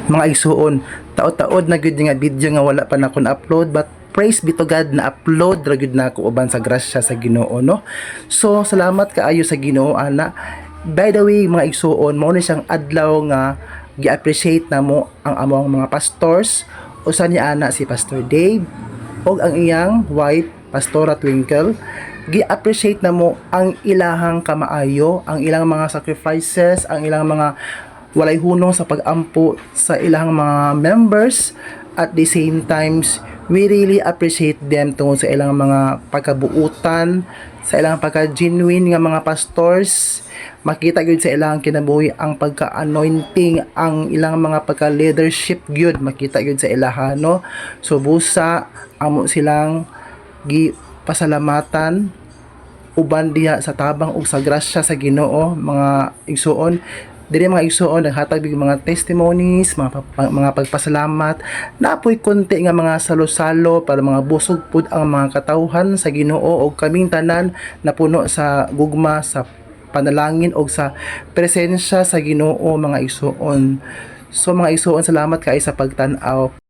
Mga igsuon, taod-taod na gyud nga video nga wala pa na kon upload, but praise be to God na upload ra gyud na ako uban sa grasya sa Ginoo, no. So salamat kaayo sa Ginoo ana. By the way mga igsuon, mao ni siyang adlaw nga gi-appreciate namo ang among mga pastors. Usa ni ana si Pastor Dave og ang iyang wife Pastora Twinkle. Gi-appreciate namo ang ilahang kamaayo, ang ilang mga sacrifices, ang ilang mga walay hunong sa pag-ampo sa ilang mga members. At the same times, we really appreciate them tungkol sa ilang mga pagkabuutan, sa ilang pagka-genuine nga mga pastors. Makita gyud sa ilang kinabuhi ang pagka-anointing, ang ilang mga pagka-leadership gyud makita gyud sa ilaha, no. So busa amo silang pasalamatan uban diha sa tabang ug sa grasya sa Ginoo mga igsuon. Diri mga igsuon naghatag big mga testimonies, mga pagpasalamat, napoy konti nga mga salo-salo para mga busog pud ang mga katawhan sa Ginoo ug kaming tanan napuno sa gugma sa panalangin og sa presensya sa Ginoo mga igsuon. So mga igsuon, salamat kay sa pagtan-aw.